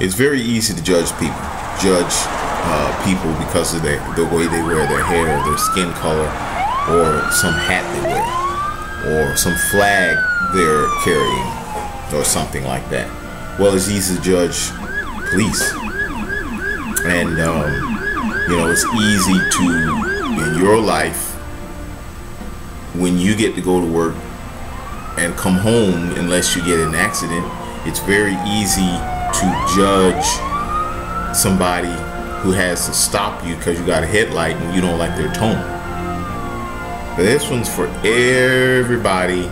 It's very easy to judge people. People because of the way they wear their hair, their skin color, or some hat they wear, or some flag they're carrying, or something like that. Well, it's easy to judge police. And, you know, it's easy to, in your life, when you get to go to work and come home, unless you get in an accident, it's very easy to judge somebody who has to stop you because you got a headlight and you don't like their tone. But this one's for everybody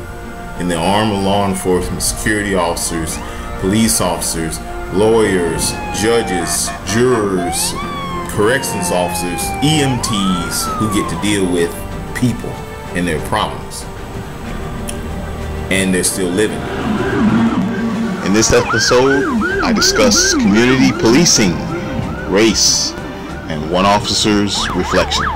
in the arm of law enforcement, security officers, police officers, lawyers, judges, jurors, corrections officers, EMTs who get to deal with people and their problems. And they're still living. In this episode, I discuss community policing, race, and one officer's reflections.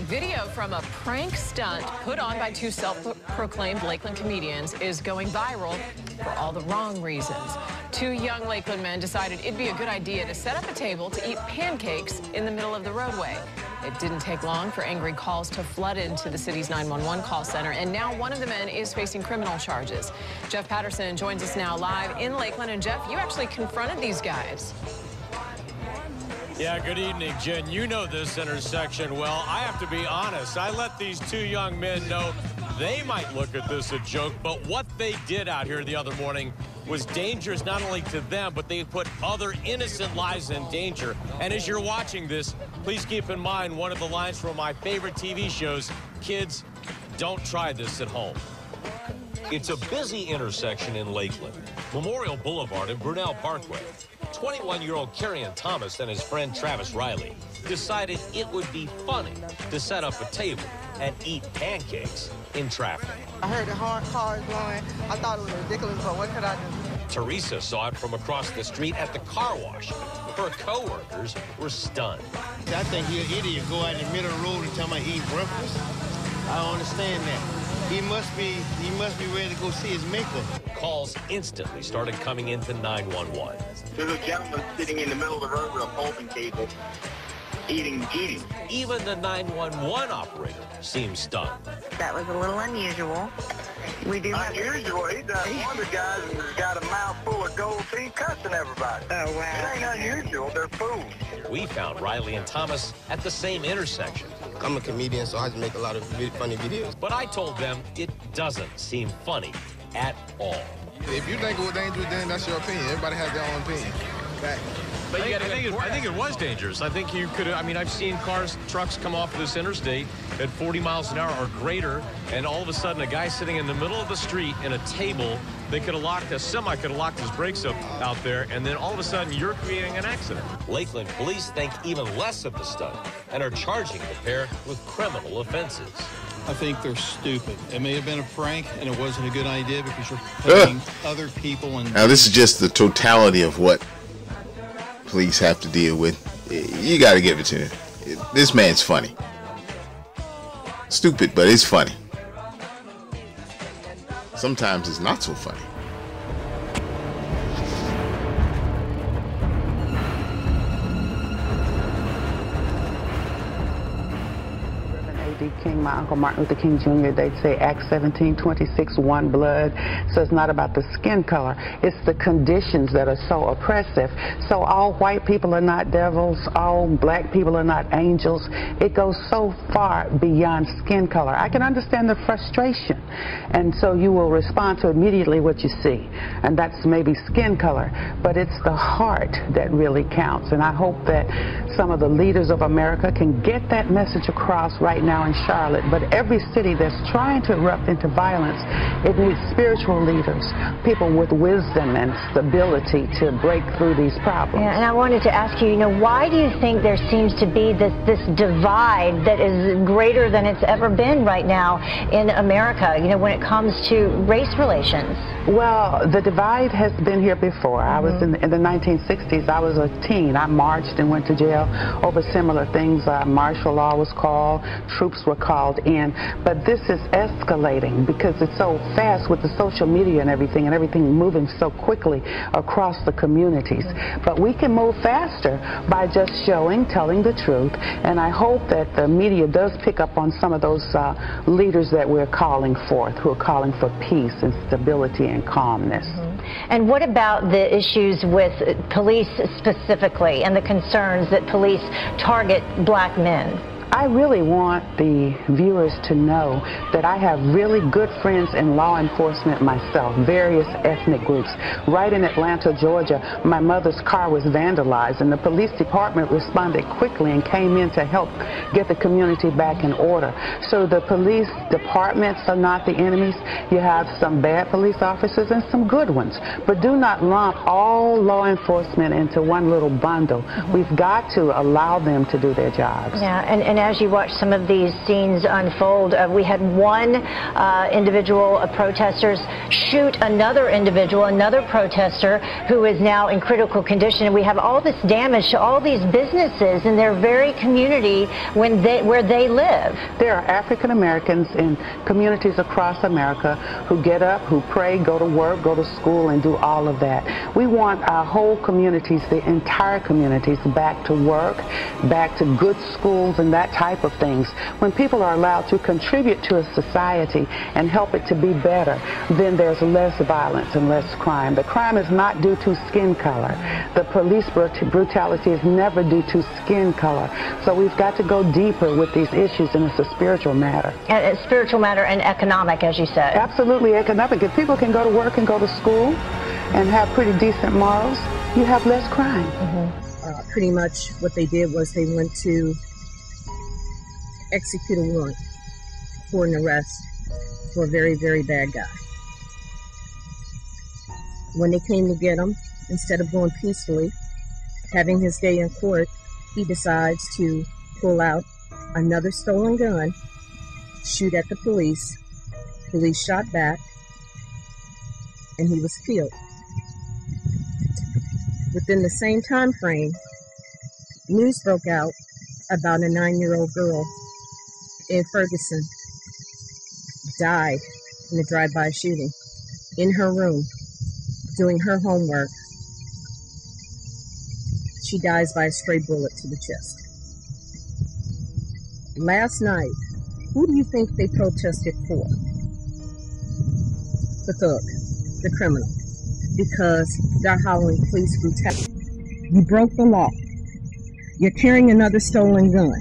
Video from a prank stunt put on by two self-proclaimed Lakeland comedians is going viral for all the wrong reasons. Two young Lakeland men decided it'd be a good idea to set up a table to eat pancakes in the middle of the roadway. It didn't take long for angry calls to flood into the city's 911 call center, and now one of the men is facing criminal charges. Jeff Patterson joins us now live in Lakeland. And Jeff, you actually confronted these guys. Yeah, good evening, Jen. You know this intersection well. I have to be honest. I let these two young men know they might look at this a joke, but what they did out here the other morning was dangerous not only to them, but they put other innocent lives in danger. And as you're watching this, please keep in mind one of the lines from my favorite TV shows, kids, don't try this at home. It's a busy intersection in Lakeland, Memorial Boulevard and Brunel Parkway. 21-year-old Kerrion Thomas and his friend Travis Riley decided it would be funny to set up a table and eat pancakes in traffic. I heard the hard cars going. I thought it was ridiculous, but what could I do? Teresa saw it from across the street at the car wash. Her co-workers were stunned. I think he's an idiot go out in the middle of the road and tell me eat breakfast. I don't understand that. He must be ready to go see his maker. Calls instantly started coming into 911. There's a gentleman sitting in the middle of the road with a folding table, eating. Even the 911 operator seemed stunned. That was a little unusual. We do have unusual. He's one of the guys who's got a mouth full of gold teeth cussing everybody. Oh, wow. It ain't unusual. They're fools. We found Riley and Thomas at the same intersection. I'm a comedian, so I just make a lot of funny videos. But I told them it doesn't seem funny at all. If you think it was dangerous, then that's your opinion. Everybody has their own opinion. Right. But I think it was dangerous. I think you could have, I mean, I've seen trucks come off this interstate at 40 miles an hour or greater, and all of a sudden a guy sitting in the middle of the street in a table, a semi could have locked his brakes up out there, and then all of a sudden you're creating an accident. Lakeland police think even less of the stunt and are charging the pair with criminal offenses. I think they're stupid. It may have been a prank, and it wasn't a good idea because you're putting other people in. Now, this is just the totality of what police have to deal with. You got to give it to him. This man's funny. Stupid, but it's funny. Sometimes it's not so funny. King, my Uncle Martin Luther King Jr., they'd say Acts 17:26, one blood. So it's not about the skin color. It's the conditions that are so oppressive. So all white people are not devils. All black people are not angels. It goes so far beyond skin color. I can understand the frustration. And so you will respond to immediately what you see. And that's maybe skin color. But it's the heart that really counts. And I hope that some of the leaders of America can get that message across right now in Charlotte, but every city that's trying to erupt into violence, it needs spiritual leaders, people with wisdom and stability to break through these problems. Yeah, and I wanted to ask you, why do you think there seems to be this divide that is greater than it's ever been right now in America, when it comes to race relations? Well, the divide has been here before. I was in the 1960s. I was a teen. I marched and went to jail over similar things. Martial law was called. Troops folks were called in, but this is escalating because it's so fast with the social media and everything moving so quickly across the communities. But we can move faster by just telling the truth, and I hope that the media does pick up on some of those leaders that we're calling forth, who are calling for peace and stability and calmness. And what about the issues with police specifically and the concerns that police target black men? I really want the viewers to know that I have really good friends in law enforcement myself, various ethnic groups. Right in Atlanta, Georgia, my mother's car was vandalized, and the police department responded quickly and came in to help get the community back in order. So the police departments are not the enemies. You have some bad police officers and some good ones. But do not lump all law enforcement into one little bundle. We've got to allow them to do their jobs. Yeah, and as you watch some of these scenes unfold, we had one individual of protesters shoot another individual, another protester, who is now in critical condition. And we have all this damage to all these businesses in their very community where they live. There are African Americans in communities across America who get up, who pray, go to work, go to school, and do all of that. We want our whole communities, the entire communities, back to work, back to good schools and that type of things. When people are allowed to contribute to a society and help it to be better, then there's less violence and less crime. The crime is not due to skin color. The police brutality is never due to skin color. So we've got to go deeper with these issues, and it's a spiritual matter. And it's spiritual matter and economic, as you said. Absolutely economic. If people can go to work and go to school and have pretty decent morals, you have less crime. Pretty much what they did was they went to execute a warrant for an arrest for a very, very bad guy. When they came to get him, instead of going peacefully, having his day in court, he decides to pull out another stolen gun, shoot at the police. Police shot back, and he was killed. Within the same time frame, news broke out about a 9-year-old girl in Ferguson died in a drive-by shooting in her room doing her homework. She dies by a stray bullet to the chest. Last night, who do you think they protested for? The thug, the criminal, because they're hollering police brutality. You broke the law. You're carrying another stolen gun.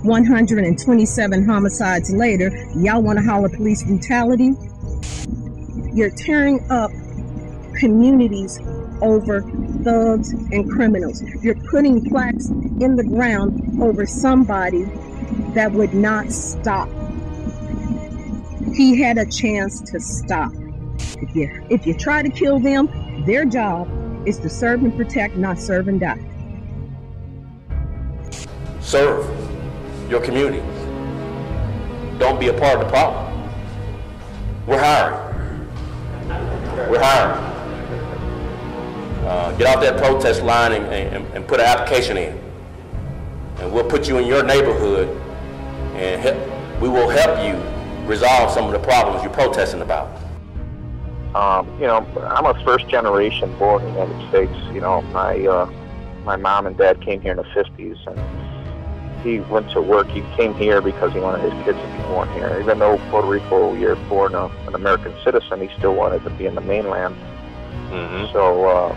127 homicides later, y'all want to holler police brutality? You're tearing up communities over thugs and criminals. You're putting plaques in the ground over somebody that would not stop. He had a chance to stop. If you try to kill them, their job is to serve and protect, not serve and die. Serve your community. Don't be a part of the problem. We're hiring. We're hiring. Get off that protest line and put an application in. And we'll put you in your neighborhood and we will help you resolve some of the problems you're protesting about. You know, I'm a first generation born in the United States. You know, my mom and dad came here in the 50s, and he went to work. He came here because he wanted his kids to be born here. Even though Puerto Rico, you're born an American citizen, he still wanted to be in the mainland. So,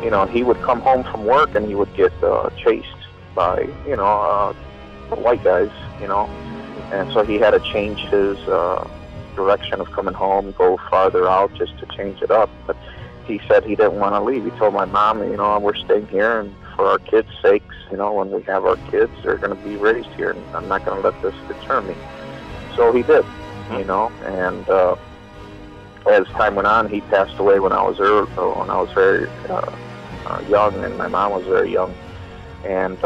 you know, he would come home from work and he would get chased by, you know, white guys, you know. And so he had to change his direction of coming home, go farther out just to change it up. But he said he didn't want to leave. He told my mom, you know, we're staying here, and for our kids' sakes, you know, when we have our kids, they're going to be raised here, and I'm not going to let this deter me. So he did, you know, and as time went on, he passed away when I was very young, and my mom was very young. And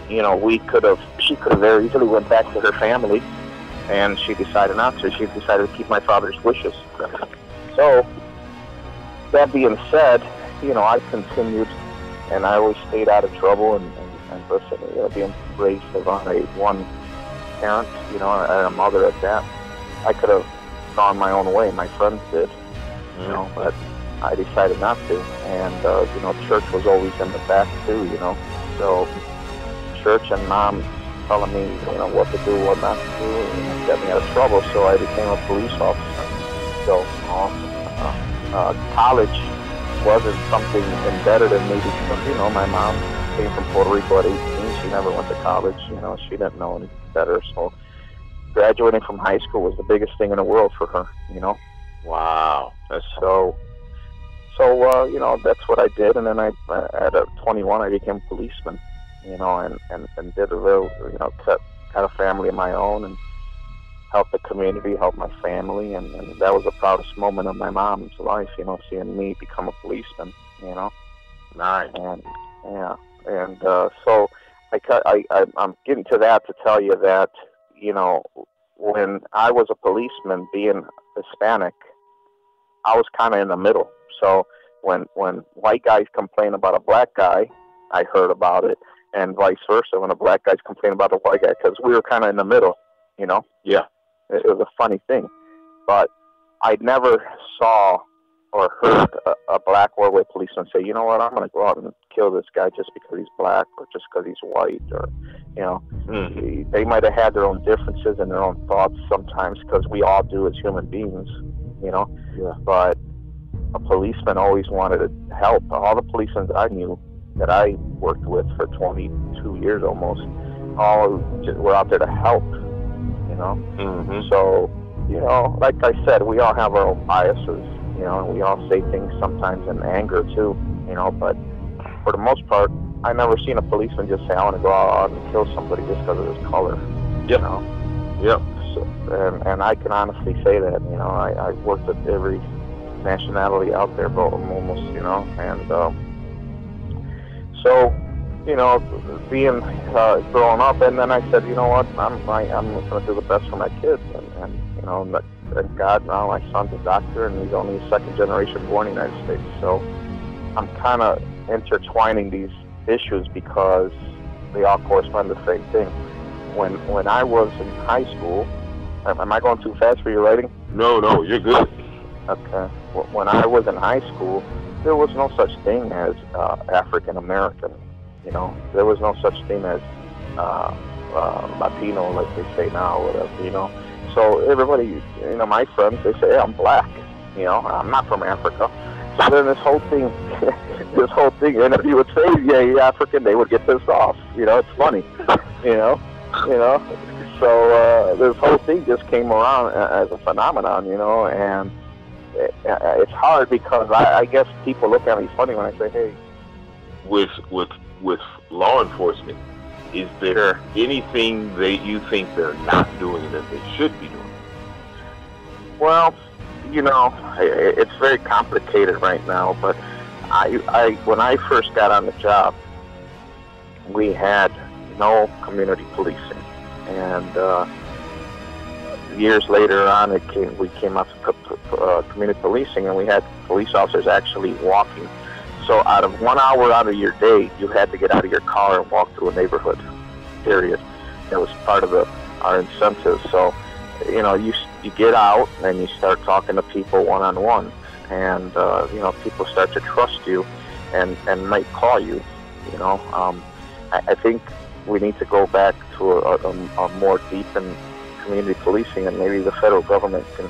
you know, she could have very easily went back to her family, and she decided not to. She decided to keep my father's wishes. So, that being said, you know, I continued, and I always stayed out of trouble and and listen, you know, being raised on one parent, you know, and a mother at that, I could have gone my own way. My friends did, you know, but I decided not to. And, you know, church was always in the back too, you know. So church and mom telling me, you know, what to do, what not to do, and got me out of trouble. So I became a police officer. So college wasn't something embedded in me because, you know, my mom came from Puerto Rico at 18. She never went to college. You know, she didn't know any better. So graduating from high school was the biggest thing in the world for her, you know. Wow. That's so, you know, that's what I did. And then at 21, I became a policeman, you know, and did a real, you know, had a family of my own and helped the community, helped my family. And that was the proudest moment of my mom's life, you know, seeing me become a policeman, you know. Nice. And, yeah. And so I'm getting to that to tell you that, you know, when I was a policeman, being Hispanic, I was kind of in the middle. So when white guys complain about a black guy, I heard about it, and vice versa when a black guy's complain about a white guy, because we were kind of in the middle, you know? Yeah. It was a funny thing. But I never saw or heard a black or white policeman say, you know what, I'm going to go out and kill this guy just because he's black or just because he's white, or, you know. Mm-hmm. They might have had their own differences and their own thoughts sometimes, because we all do as human beings, you know. Yeah. But a policeman always wanted to help. All the policemen that I knew, that I worked with for 22 years almost, all just were out there to help, you know. Mm-hmm. So, you know, like I said, we all have our own biases, you know, and we all say things sometimes in anger too, you know, but for the most part, I never seen a policeman just say, I want to go out and kill somebody just because of his color, you know. Yep. So, and I can honestly say that, you know, I worked with every nationality out there, but almost, you know, and so, you know, being growing up, and then I said, you know what, I'm going to do the best for my kids, and you know, thank God now my son's a doctor, and he's only a second generation born in the United States, so I'm kind of intertwining these issues because they all correspond to the same thing. When I was in high school, am I going too fast for your writing? No, you're good. Okay. When I was in high school, there was no such thing as African American. You know, there was no such thing as Latino, like they say now, or whatever. You know, so everybody, you know, my friends, they say, hey, I'm black. You know, I'm not from Africa. So then this whole thing, and if you would say, yeah, you're African, they would get pissed off. You know, it's funny. You know. So this whole thing just came around as a phenomenon, you know, and it's hard because I guess people look at me funny when I say, hey. With law enforcement, is there anything that you think they're not doing that they should be doing? Well, you know, it's very complicated right now, but when I first got on the job, we had no community policing, and years later on, we came up to community policing, and we had police officers actually walking. So out of 1 hour out of your day, you had to get out of your car and walk through a neighborhood, period. It was part of our incentive. So, you know, you get out and you start talking to people one-on-one, and, you know, people start to trust you and might call you, you know. I think we need to go back to a more deep and community policing, and maybe the federal government can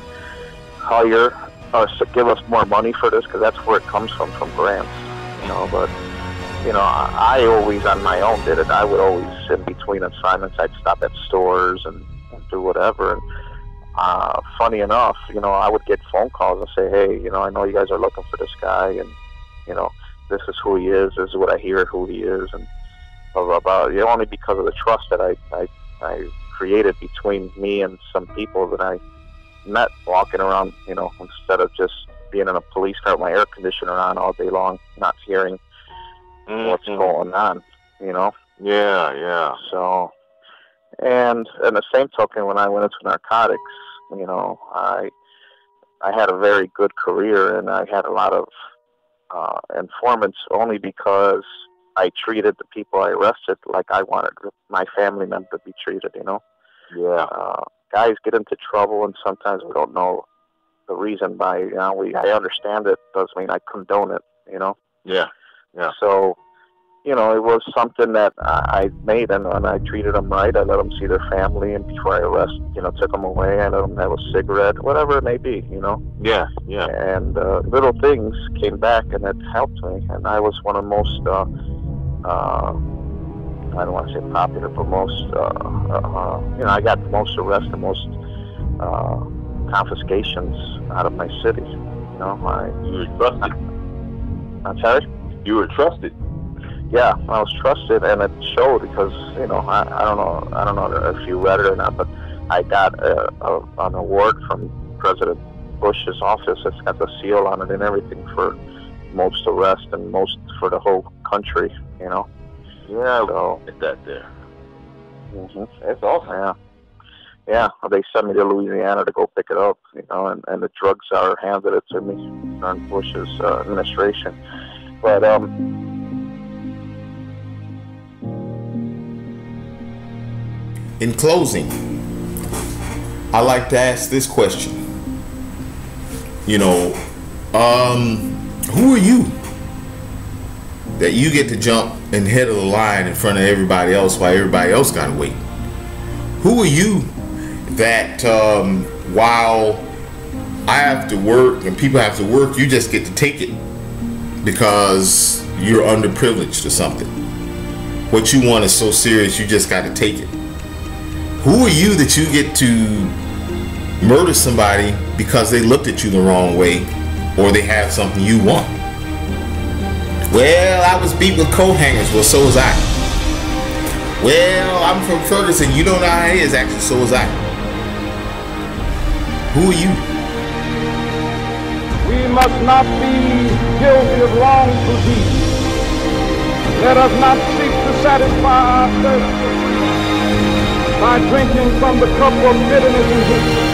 hire us to give us more money for this, because that's where it comes from grants, you know. But, you know, I always on my own did it. I would always, in between assignments, I'd stop at stores and do whatever. And funny enough, you know, I would get phone calls and say, hey, you know, I know you guys are looking for this guy, and, you know, this is who he is, this is what I hear who he is, and blah, blah, blah. You know, only because of the trust that I created between me and some people that I met walking around, you know, instead of just being in a police car with my air conditioner on all day long, not hearing what's going on, you know? Yeah. So, and in the same token, when I went into narcotics, you know, I had a very good career, and I had a lot of informants, only because I treated the people I arrested like I wanted my family member to be treated, you know? Yeah. Guys get into trouble, and sometimes we don't know the reason by, you know, I understand it, doesn't mean I condone it, you know? Yeah. Yeah. So, you know, it was something that I made, and I treated them right. I let them see their family, and before I took them away, I let them have a cigarette, whatever it may be, you know? Yeah, yeah. And little things came back, and it helped me. And I was one of the most, I don't want to say popular, but most, I got the most arrests, the most confiscations out of my city. You know, you were trusted. I'm sorry? You were trusted. Yeah, I was trusted, and it showed because, you know, I don't know if you read it or not, but I got an award from President Bush's office that's got the seal on it and everything for most arrests and most for the whole country, you know. Yeah, so get that there. That's awesome. Yeah. Yeah, they sent me to Louisiana to go pick it up, you know, and the drug czar handed it to me during Bush's administration. But in closing, I like to ask this question. You know, who are you that you get to jump and head of the line in front of everybody else while everybody else gotta wait? Who are you that while I have to work and people have to work, you just get to take it because you're underprivileged or something? What you want is so serious, you just got to take it. Who are you that you get to murder somebody because they looked at you the wrong way or they have something you want? Well, I was beat with coat hangers. Well, so was I. Well, I'm from Ferguson. You don't know how it is. Actually, so was I. Who are you? We must not be guilty of wrongful deeds. Let us not seek to satisfy our thirst by drinking from the cup of bitterness and hatred.